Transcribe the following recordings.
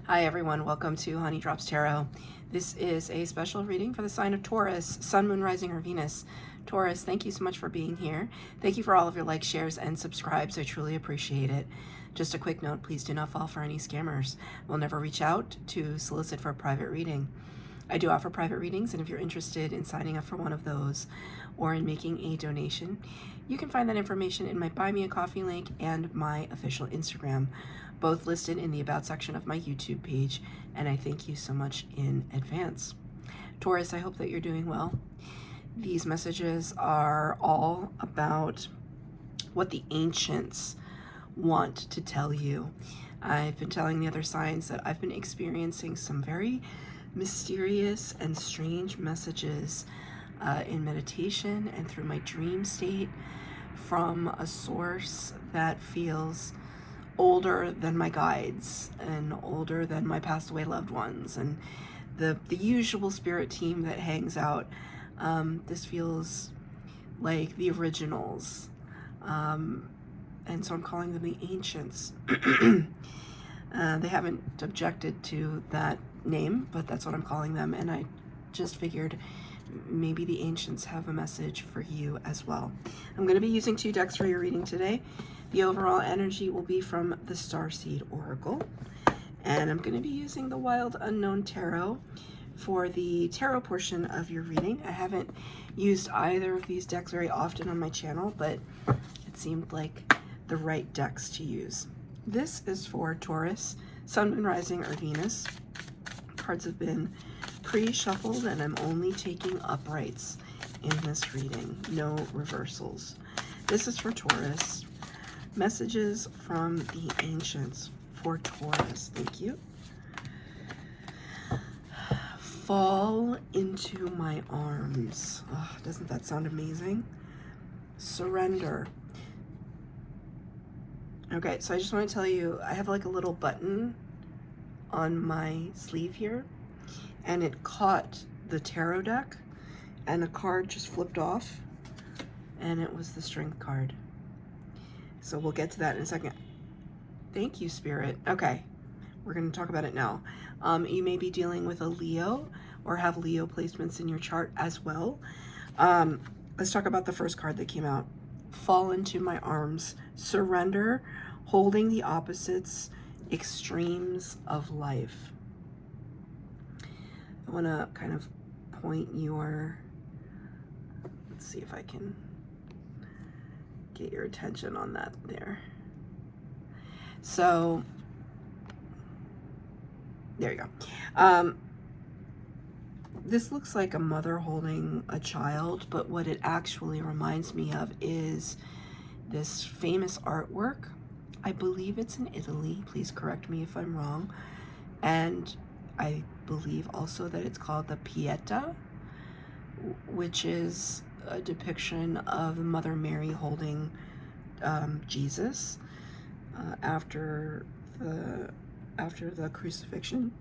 Hi everyone, welcome to Honey Drops Tarot. This is a special reading for the sign of Taurus, Sun, Moon, Rising, or Venus. Taurus, thank you so much for being here. Thank you for all of your likes, shares, and subscribes. I truly appreciate it. Just a quick note, please do not fall for any scammers. We'll never reach out to solicit for a private reading. I do offer private readings, and if you're interested in signing up for one of those or in making a donation, you can find that information in my Buy Me a Coffee link and my official Instagram, both listed in the About section of my YouTube page, and I thank you so much in advance. Taurus, I hope that you're doing well. These messages are all about what the ancients want to tell you. I've been telling the other signs that I've been experiencing some very mysterious and strange messages in meditation and through my dream state from a source that feels older than my guides and older than my passed away loved ones and the usual spirit team that hangs out. This feels like the originals, and so I'm calling them the ancients. They haven't objected to that name, but that's what I'm calling them, and I just figured maybe the ancients have a message for you as well. I'm going to be using 2 decks for your reading today. The overall energy will be from the Starseed Oracle, and I'm going to be using the Wild Unknown Tarot for the tarot portion of your reading. I haven't used either of these decks very often on my channel, but it seemed like the right decks to use. This is for Taurus, Sun, Moon, Rising, or Venus. Cards have been pre-shuffled, and I'm only taking uprights in this reading, no reversals. This is for Taurus. Messages from the ancients for Taurus. Thank you. Fall into my arms. Oh, doesn't that sound amazing? Surrender. Okay, so I just want to tell you, I have like a little button on my sleeve here, and it caught the tarot deck, and a card just flipped off, and it was the Strength card. So we'll get to that in a second. Thank you, Spirit. Okay, we're going to talk about it now. You may be dealing with a Leo or have Leo placements in your chart as well. Let's talk about the first card that came out. Fall into my arms. Surrender, holding the opposites, extremes of life. I want to kind of point your, let's see if I can get your attention on that there. So there you go. This looks like a mother holding a child, but what it actually reminds me of is this famous artwork. I believe it's in Italy. Please correct me if I'm wrong. And I believe also that it's called the Pieta, which is a depiction of Mother Mary holding Jesus after the crucifixion.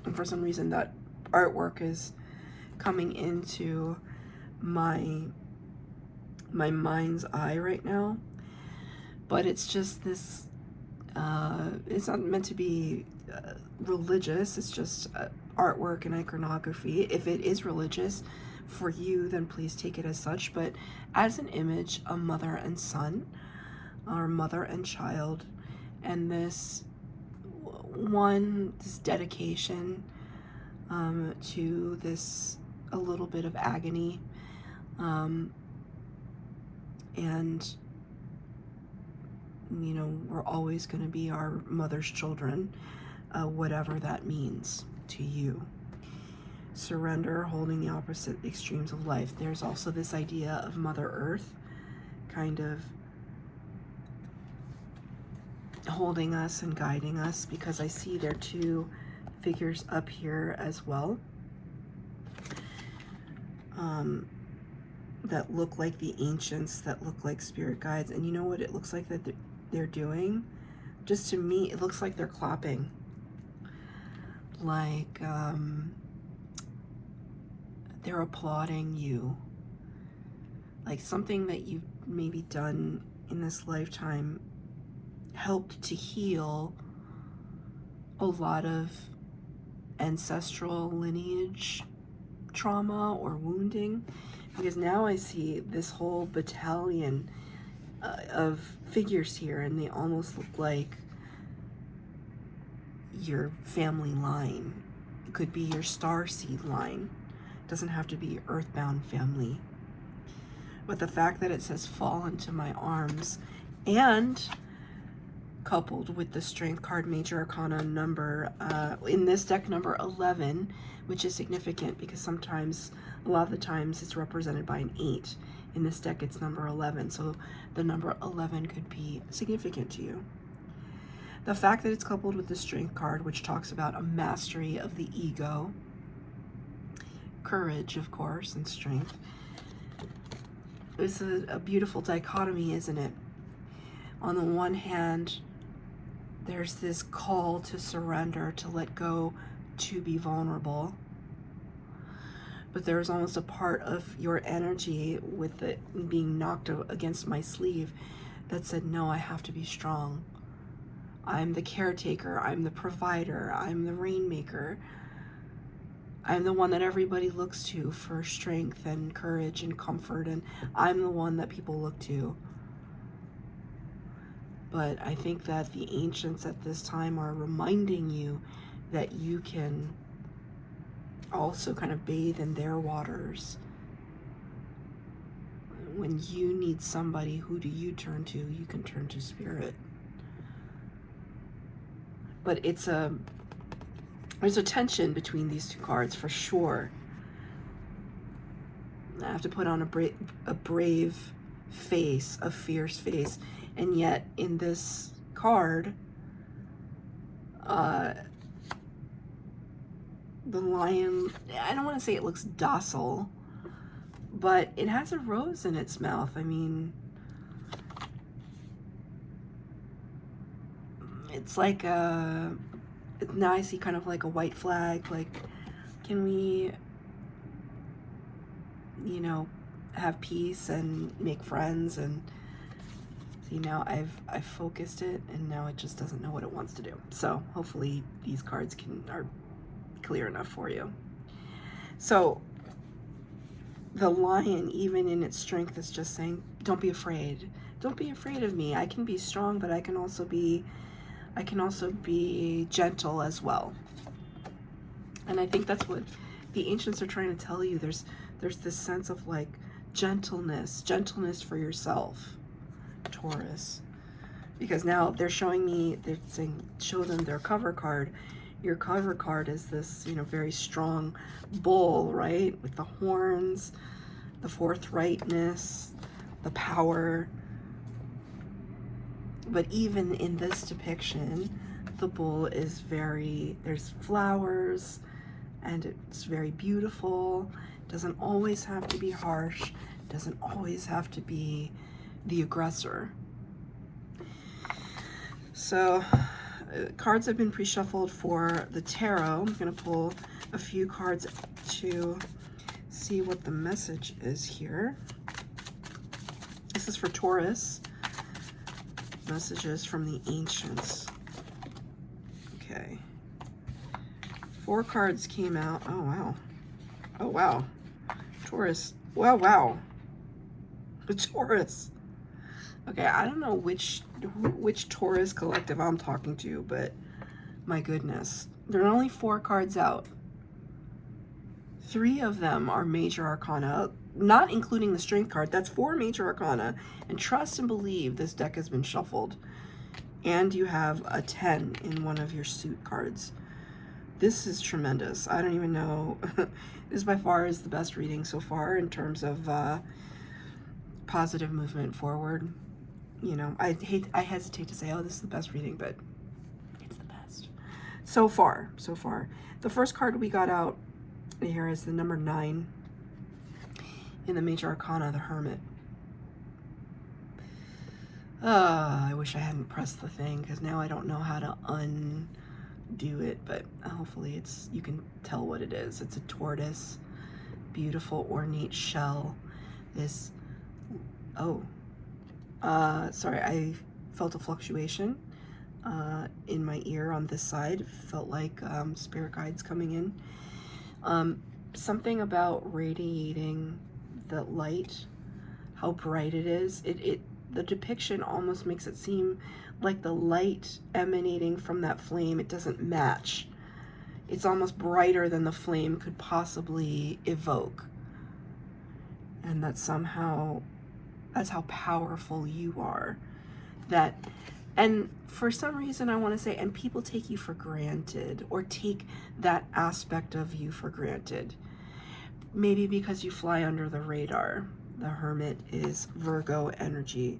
And for some reason that artwork is coming into my mind's eye right now, but it's just this it's not meant to be religious. It's just artwork and iconography. If it is religious for you, then please take it as such, but as an image, a mother and son, or mother and child, and this dedication to this a little bit of agony, and you know, we're always going to be our mother's children, whatever that means to you. Surrender, holding the opposite extremes of life. There's also this idea of Mother Earth kind of holding us and guiding us, because I see there are 2 figures up here as well that look like the ancients, that look like spirit guides. And you know what it looks like that they're doing? Just to me, it looks like they're clapping, like they're applauding you, like something that you've maybe done in this lifetime helped to heal a lot of ancestral lineage trauma or wounding, because now I see this whole battalion of figures here, and they almost look like your family line. It could be your star seed line. It doesn't have to be earthbound family. But the fact that it says fall into my arms, and coupled with the strength card, major arcana number, in this deck, number 11, which is significant because sometimes, a lot of the times, it's represented by an 8. In this deck, it's number 11, so the number 11 could be significant to you. The fact that it's coupled with the strength card, which talks about a mastery of the ego, courage, of course, and strength. It's a beautiful dichotomy, isn't it? On the one hand, there's this call to surrender, to let go, to be vulnerable. But there's almost a part of your energy with it being knocked against my sleeve that said, no, I have to be strong. I'm the caretaker, I'm the provider, I'm the rainmaker. I'm the one that everybody looks to for strength and courage and comfort, and I'm the one that people look to. But I think that the ancients at this time are reminding you that you can also kind of bathe in their waters. When you need somebody, who do you turn to? You can turn to spirit. But there's a tension between these two cards for sure. I have to put on a brave face, a fierce face, and yet in this card, the lion, I don't want to say it looks docile, but it has a rose in its mouth. I mean, it's like now I see kind of like a white flag, like, can we, you know, have peace and make friends? And see, now I've focused it, and now it just doesn't know what it wants to do. So hopefully these cards are clear enough for you. So the lion, even in its strength, is just saying, don't be afraid. Don't be afraid of me. I can be strong, but I can also be gentle as well. And I think that's what the ancients are trying to tell you. There's this sense of like gentleness for yourself, Taurus. Because now they're showing me, they're saying, show them their cover card. Your cover card is this, you know, very strong bull, right? With the horns, the forthrightness, the power. But even in this depiction, the bull is there's flowers, and it's very beautiful. It doesn't always have to be harsh. It doesn't always have to be the aggressor. So cards have been pre-shuffled for the tarot. I'm going to pull a few cards to see what the message is here. This is for Taurus. Messages from the ancients. Okay. 4 cards came out. Oh, wow. Oh, wow. Taurus. Wow, wow. The Taurus. Okay, I don't know which Taurus collective I'm talking to, but my goodness. There are only 4 cards out. 3 of them are major arcana, not including the strength card. That's 4 major arcana. And trust and believe this deck has been shuffled. And you have a 10 in one of your suit cards. This is tremendous. I don't even know. This by far is the best reading so far in terms of positive movement forward. You know, I hesitate to say, oh, this is the best reading, but it's the best. So far. The first card we got out here is the number 9 in the major arcana, the Hermit. I wish I hadn't pressed the thing, because now I don't know how to undo it, but hopefully you can tell what it is. It's a tortoise, beautiful ornate shell. This, sorry, I felt a fluctuation. in my ear on this side. Felt like spirit guides coming in. Something about radiating the light, how bright it is. The depiction almost makes it seem like the light emanating from that flame, it doesn't match. It's almost brighter than the flame could possibly evoke. And that somehow, that's how powerful you are. And for some reason I want to say, and people take you for granted, or take that aspect of you for granted. Maybe because you fly under the radar. The Hermit is Virgo energy.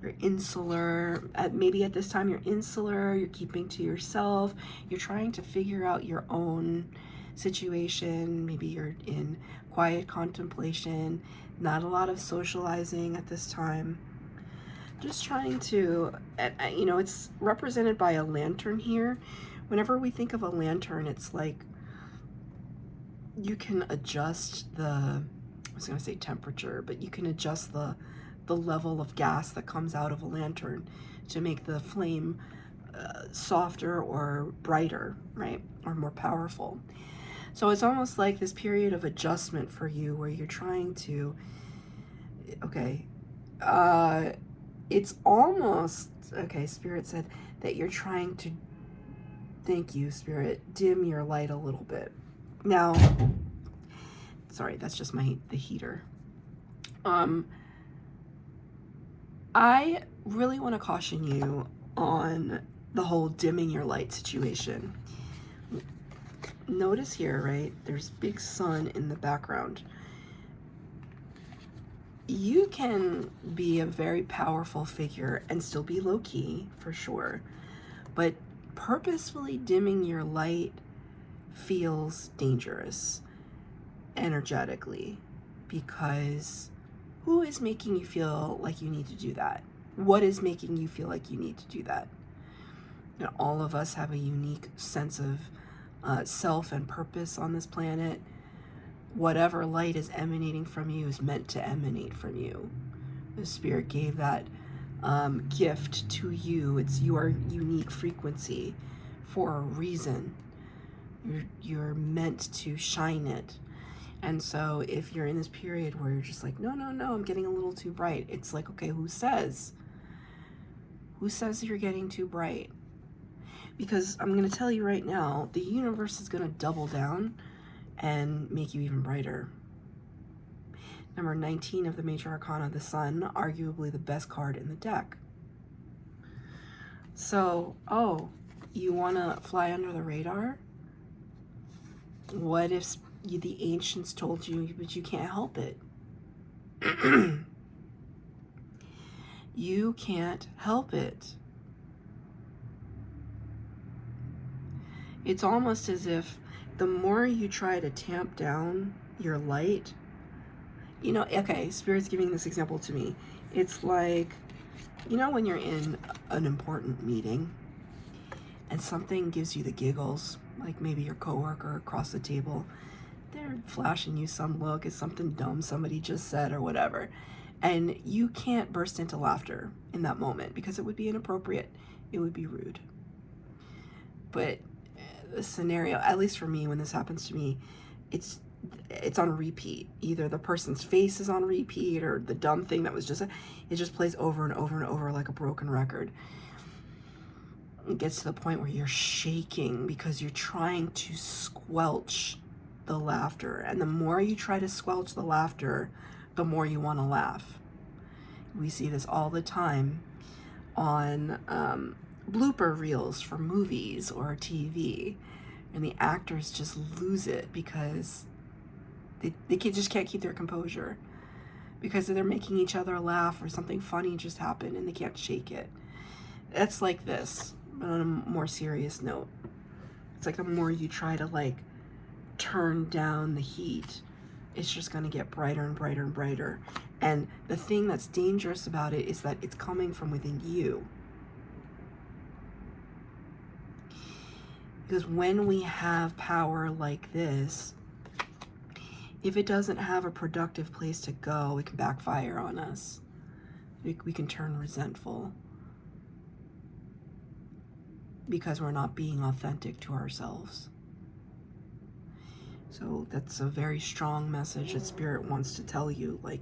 You're insular. Maybe at this time you're insular, you're keeping to yourself, you're trying to figure out your own situation. Maybe you're in quiet contemplation, not a lot of socializing at this time. Just trying to, you know, it's represented by a lantern here. Whenever we think of a lantern, it's like you can adjust the, I was going to say temperature, but you can adjust the level of gas that comes out of a lantern to make the flame softer or brighter, right? Or more powerful. So it's almost like this period of adjustment for you where you're trying to, okay, it's almost, okay, Spirit said that you're trying to, thank you, Spirit, dim your light a little bit. Now, sorry, that's just the heater. I really want to caution you on the whole dimming your light situation. Notice here, right, there's big sun in the background. You can be a very powerful figure and still be low-key, for sure, but purposefully dimming your light feels dangerous energetically, because who is making you feel like you need to do that? What is making you feel like you need to do that? You know, all of us have a unique sense of self and purpose on this planet. Whatever light is emanating from you is meant to emanate from you. The Spirit gave that gift to you. It's your unique frequency for a reason. You're meant to shine it. And so if you're in this period where you're just like, no, I'm getting a little too bright, it's like, okay, who says you're getting too bright? Because I'm going to tell you right now, the universe is going to double down and make you even brighter. Number 19 of the Major Arcana, the Sun, arguably the best card in the deck. So, oh, you want to fly under the radar? What if the ancients told you, but you can't help it? You can't help it. It's almost as if the more you try to tamp down your light, you know, okay, Spirit's giving this example to me. It's like, you know, when you're in an important meeting and something gives you the giggles, like maybe your coworker across the table, they're flashing you some look, it's something dumb somebody just said or whatever, and you can't burst into laughter in that moment because it would be inappropriate, it would be rude. But the scenario, at least for me, when this happens to me, it's on repeat. Either the person's face is on repeat, or the dumb thing that was just, it just plays over and over and over like a broken record. It gets to the point where you're shaking because you're trying to squelch the laughter. And the more you try to squelch the laughter, the more you want to laugh. We see this all the time on blooper reels for movies or TV, and the actors just lose it because they just can't keep their composure because they're making each other laugh, or something funny just happened and they can't shake it. That's like this, but on a more serious note. It's like the more you try to like turn down the heat, it's just going to get brighter and brighter and brighter. And the thing that's dangerous about it is that it's coming from within you. Because when we have power like this, if it doesn't have a productive place to go, it can backfire on us. We can turn resentful. because we're not being authentic to ourselves. So that's a very strong message that Spirit wants to tell you, like,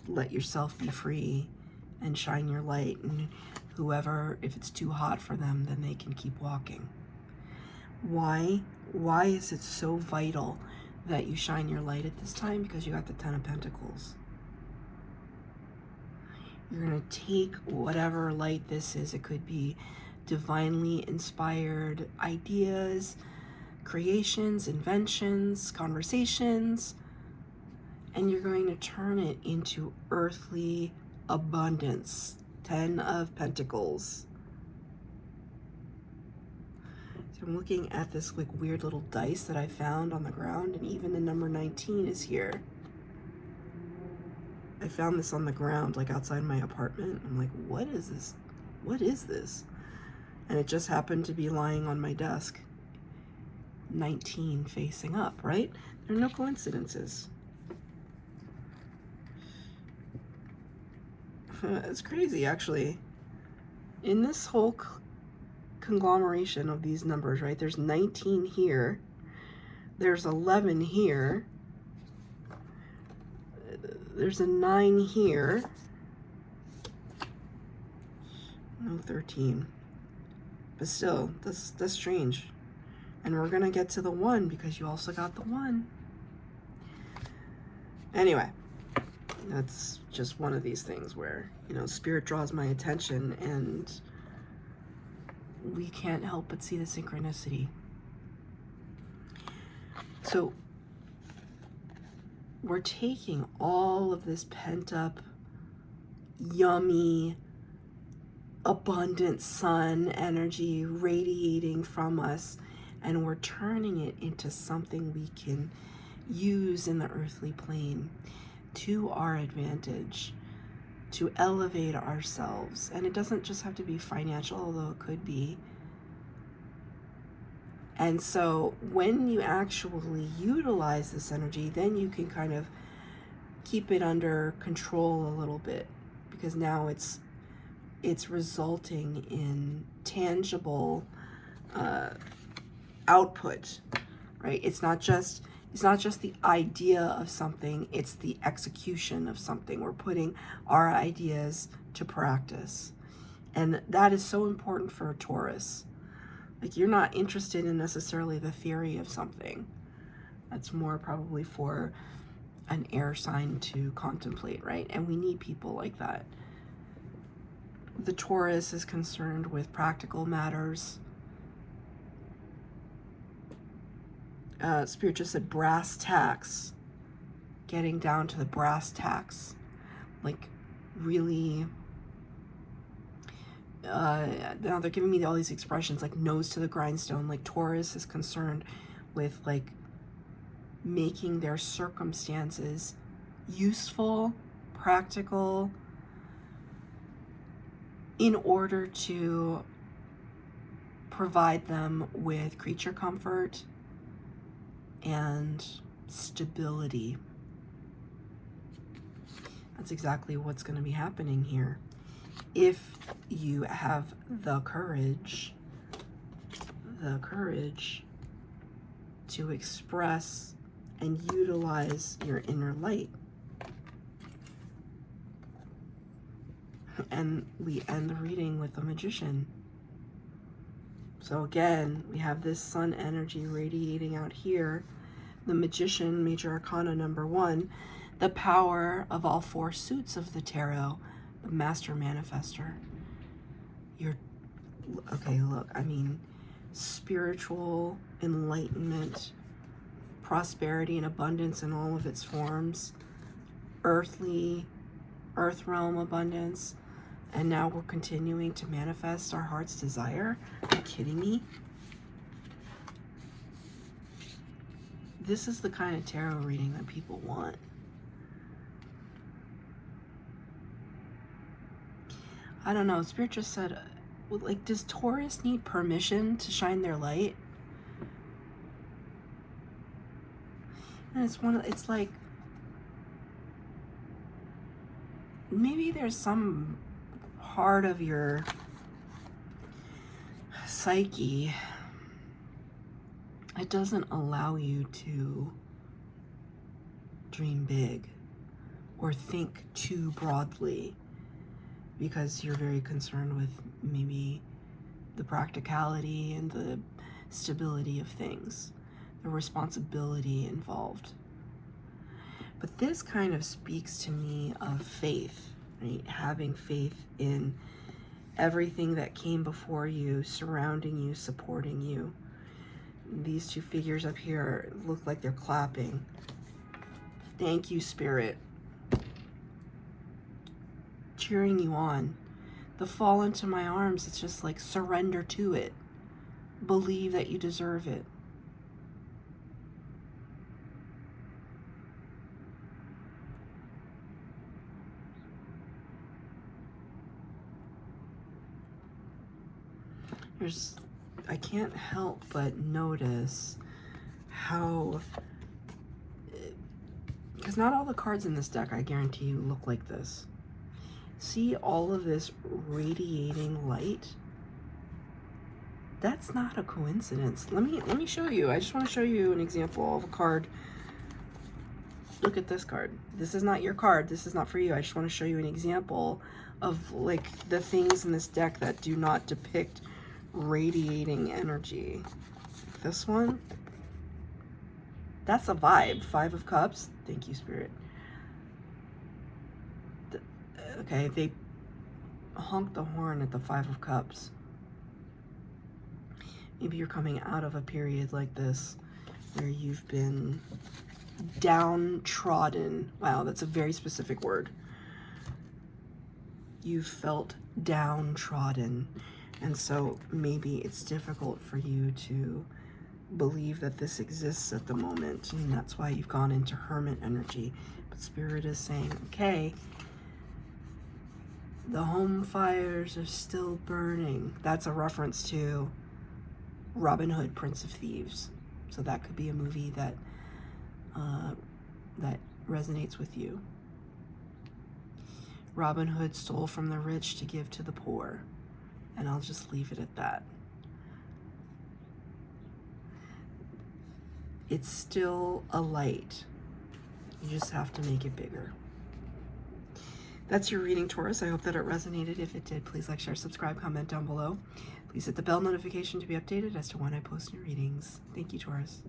let yourself be free and shine your light, and whoever, if it's too hot for them, then they can keep walking. Why is it so vital that you shine your light at this time? Because you got the Ten of Pentacles. You're going to take whatever light this is. It could be divinely inspired ideas, creations, inventions, conversations, and you're going to turn it into earthly abundance. 10 of Pentacles. So I'm looking at this like weird little dice that I found on the ground, and even the number 19 is here. I found this on the ground, like outside my apartment. I'm like, what is this? What is this? And it just happened to be lying on my desk. 19 facing up, right? There are no coincidences. It's crazy, actually. In this whole conglomeration of these numbers, right? There's 19 here. There's 11 here. There's a 9 here. No 13. But still, that's strange. And we're going to get to the 1 because you also got the 1. Anyway, that's just one of these things where, you know, Spirit draws my attention and we can't help but see the synchronicity. So we're taking all of this pent up, yummy, abundant sun energy radiating from us, and we're turning it into something we can use in the earthly plane to our advantage, to elevate ourselves. And it doesn't just have to be financial, although it could be. And so when you actually utilize this energy, then you can kind of keep it under control a little bit, because now it's resulting in tangible output, right? It's not just the idea of something, it's the execution of something. We're putting our ideas to practice. And that is so important for a Taurus. Like, you're not interested in necessarily the theory of something. That's more probably for an air sign to contemplate, right? And we need people like that. The Taurus is concerned with practical matters. Spirit just said brass tacks. Getting down to the brass tacks. Like, really... now they're giving me all these expressions, like nose to the grindstone. Like, Taurus is concerned with, like, making their circumstances useful, practical, in order to provide them with creature comfort and stability. That's exactly what's going to be happening here. If you have the courage to express and utilize your inner light. And we end the reading with the Magician. So again, we have this sun energy radiating out here. The Magician, Major Arcana number 1, the power of all 4 suits of the tarot, the Master Manifester. Okay, look, I mean, spiritual enlightenment, prosperity and abundance in all of its forms, earthly, earth realm abundance, and now we're continuing to manifest our heart's desire. Are you kidding me? This is the kind of tarot reading that people want. I don't know, Spirit just said, like, does Taurus need permission to shine their light? And it's like, maybe there's some part of your psyche, it doesn't allow you to dream big or think too broadly because you're very concerned with maybe the practicality and the stability of things, the responsibility involved. But this kind of speaks to me of faith, right? Having faith in everything that came before you, surrounding you, supporting you. These two figures up here look like they're clapping. Thank you, Spirit. Cheering you on. The fall into my arms, it's just like surrender to it. Believe that you deserve it. I can't help but notice how, because not all the cards in this deck, I guarantee you, look like this. See all of this radiating light? That's not a coincidence. Let me show you. I just want to show you an example of a card. Look at this card. This is not your card. This is not for you. I just want to show you an example of like the things in this deck that do not depict radiating energy. This one, that's a vibe. 5 of Cups. Thank you, Spirit. Okay, they honked the horn at the 5 of Cups. Maybe you're coming out of a period like this where you've been downtrodden. Wow, that's a very specific word. You've felt downtrodden. And so maybe it's difficult for you to believe that this exists at the moment. And that's why you've gone into hermit energy. But Spirit is saying, okay, the home fires are still burning. That's a reference to Robin Hood, Prince of Thieves. So that could be a movie that that resonates with you. Robin Hood stole from the rich to give to the poor. And I'll just leave it at that. It's still a light. You just have to make it bigger. That's your reading, Taurus. I hope that it resonated. If it did, please like, share, subscribe, comment down below. Please hit the bell notification to be updated as to when I post new readings. Thank you, Taurus.